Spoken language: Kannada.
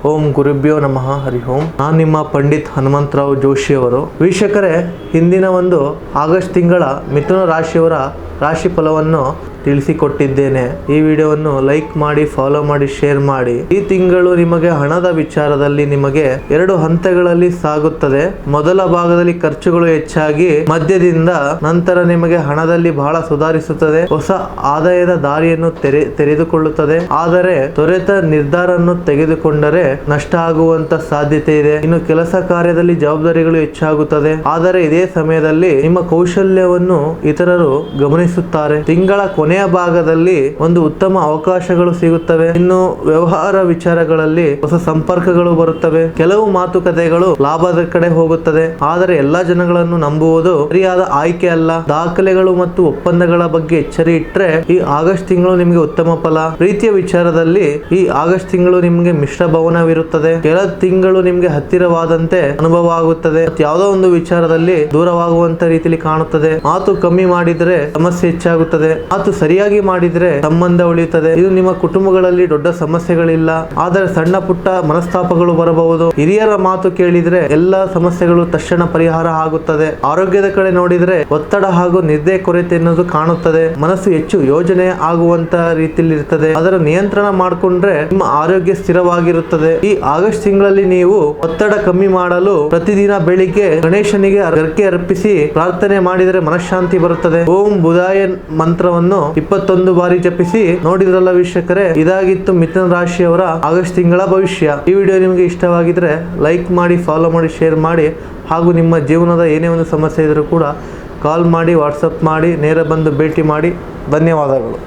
ಓಂ ಗುರುಭ್ಯೋ ನಮಃ ಹರಿ ಓಂ. ನಾನು ನಿಮ್ಮ ಪಂಡಿತ್ ಹನುಮಂತರಾವ್ ಜೋಶಿ ಅವರು. ವೀಕ್ಷಕರೇ, ಹಿಂದಿನ ಒಂದು ಆಗಸ್ಟ್ ತಿಂಗಳ ಮಿಥುನ ರಾಶಿಯವರ ರಾಶಿ ಫಲವನ್ನು ತಿಳಿಸಿಕೊಟ್ಟಿದ್ದೇನೆ. ಈ ವಿಡಿಯೋವನ್ನು ಲೈಕ್ ಮಾಡಿ, ಫಾಲೋ ಮಾಡಿ, ಶೇರ್ ಮಾಡಿ. ಈ ತಿಂಗಳು ನಿಮಗೆ ಹಣದ ವಿಚಾರದಲ್ಲಿ ನಿಮಗೆ 2 ಹಂತಗಳಲ್ಲಿ ಸಾಗುತ್ತದೆ. ಮೊದಲ ಭಾಗದಲ್ಲಿ ಖರ್ಚುಗಳು ಹೆಚ್ಚಾಗಿ ಮಧ್ಯದಿಂದ ನಂತರ ನಿಮಗೆ ಹಣದಲ್ಲಿ ಬಹಳ ಸುಧಾರಿಸುತ್ತದೆ. ಹೊಸ ಆದಾಯದ ದಾರಿಯನ್ನು ತೆರೆದುಕೊಳ್ಳುತ್ತದೆ. ಆದರೆ ತ್ವರಿತ ನಿರ್ಧಾರವನ್ನು ತೆಗೆದುಕೊಂಡರೆ ನಷ್ಟ ಆಗುವಂತ ಸಾಧ್ಯತೆ ಇದೆ. ಇನ್ನು ಕೆಲಸ ಕಾರ್ಯದಲ್ಲಿ ಜವಾಬ್ದಾರಿಗಳು ಹೆಚ್ಚಾಗುತ್ತದೆ. ಆದರೆ ಇದೇ ಸಮಯದಲ್ಲಿ ನಿಮ್ಮ ಕೌಶಲ್ಯವನ್ನು ಇತರರು ಗಮನಿಸುತ್ತಾರೆ. ತಿಂಗಳ ಕೊನೆಯ ಭಾಗದಲ್ಲಿ ಒಂದು ಉತ್ತಮ ಅವಕಾಶಗಳು ಸಿಗುತ್ತವೆ. ಇನ್ನು ವ್ಯವಹಾರ ವಿಚಾರಗಳಲ್ಲಿ ಹೊಸ ಸಂಪರ್ಕಗಳು ಬರುತ್ತವೆ. ಕೆಲವು ಮಾತುಕತೆಗಳು ಲಾಭದ ಕಡೆ ಹೋಗುತ್ತದೆ. ಆದರೆ ಎಲ್ಲಾ ಜನಗಳನ್ನು ನಂಬುವುದು ಸರಿಯಾದ ಆಯ್ಕೆ ಅಲ್ಲ. ದಾಖಲೆಗಳು ಮತ್ತು ಒಪ್ಪಂದಗಳ ಬಗ್ಗೆ ಎಚ್ಚರಿ ಇಟ್ಟರೆ ಈ ಆಗಸ್ಟ್ ತಿಂಗಳು ನಿಮಗೆ ಉತ್ತಮ ಫಲ. ಪ್ರೀತಿಯ ವಿಚಾರದಲ್ಲಿ ಈ ಆಗಸ್ಟ್ ತಿಂಗಳು ನಿಮಗೆ ಮಿಶ್ರ ಭವನವಿರುತ್ತದೆ. ಕೆಲ ತಿಂಗಳು ನಿಮಗೆ ಹತ್ತಿರವಾದಂತೆ ಅನುಭವ ಆಗುತ್ತದೆ. ಯಾವುದೋ ಒಂದು ವಿಚಾರದಲ್ಲಿ ದೂರವಾಗುವಂತ ರೀತಿಯಲ್ಲಿ ಕಾಣುತ್ತದೆ. ಮಾತು ಕಮ್ಮಿ ಮಾಡಿದರೆ ಸಮಸ್ಯೆ ಹೆಚ್ಚಾಗುತ್ತದೆ. ಮಾತು ಸರಿಯಾಗಿ ಮಾಡಿದ್ರೆ ಸಂಬಂಧ ಉಳಿಯುತ್ತದೆ. ಇದು ನಿಮ್ಮ ಕುಟುಂಬಗಳಲ್ಲಿ ದೊಡ್ಡ ಸಮಸ್ಯೆಗಳಿಲ್ಲ, ಆದರೆ ಸಣ್ಣ ಪುಟ್ಟ ಮನಸ್ತಾಪಗಳು ಬರಬಹುದು. ಹಿರಿಯರ ಮಾತು ಕೇಳಿದ್ರೆ ಎಲ್ಲಾ ಸಮಸ್ಯೆಗಳು ತಕ್ಷಣ ಪರಿಹಾರ ಆಗುತ್ತದೆ. ಆರೋಗ್ಯದ ಕಡೆ ನೋಡಿದ್ರೆ ಒತ್ತಡ ಹಾಗೂ ನಿದ್ದೆ ಕೊರತೆ ಎನ್ನುವುದು ಕಾಣುತ್ತದೆ. ಮನಸ್ಸು ಹೆಚ್ಚು ಯೋಜನೆ ಆಗುವಂತ ರೀತಿಯಲ್ಲಿ ಇರ್ತದೆ. ಅದರ ನಿಯಂತ್ರಣ ಮಾಡಿಕೊಂಡ್ರೆ ನಿಮ್ಮ ಆರೋಗ್ಯ ಸ್ಥಿರವಾಗಿರುತ್ತದೆ. ಈ ಆಗಸ್ಟ್ ತಿಂಗಳಲ್ಲಿ ನೀವು ಒತ್ತಡ ಕಮ್ಮಿ ಮಾಡಲು ಪ್ರತಿದಿನ ಬೆಳಿಗ್ಗೆ ಗಣೇಶನಿಗೆ ಗರ್ಕೆ ಅರ್ಪಿಸಿ ಪ್ರಾರ್ಥನೆ ಮಾಡಿದರೆ ಮನಃಶಾಂತಿ ಬರುತ್ತದೆ. ಓಂ ಬುಧಾಯ ಮಂತ್ರವನ್ನು 21 ಬಾರಿ ಜಪಿಸಿ. ನೋಡಿದ್ರಲ್ಲ ವೀಕ್ಷಕರೇ, ಇದಾಗಿತ್ತು ಮಿಥುನ ರಾಶಿಯವರ ಆಗಸ್ಟ್ ತಿಂಗಳ ಭವಿಷ್ಯ. ಈ ವಿಡಿಯೋ ನಿಮಗೆ ಇಷ್ಟವಾಗಿದ್ರೆ ಲೈಕ್ ಮಾಡಿ, ಫಾಲೋ ಮಾಡಿ, ಶೇರ್ ಮಾಡಿ. ಹಾಗೂ ನಿಮ್ಮ ಜೀವನದ ಏನೇ ಒಂದು ಸಮಸ್ಯೆ ಇದ್ರೂ ಕೂಡ ಕಾಲ್ ಮಾಡಿ, ವಾಟ್ಸಪ್ ಮಾಡಿ, ನೇರ ಬಂದು ಭೇಟಿ ಮಾಡಿ. ಧನ್ಯವಾದಗಳು.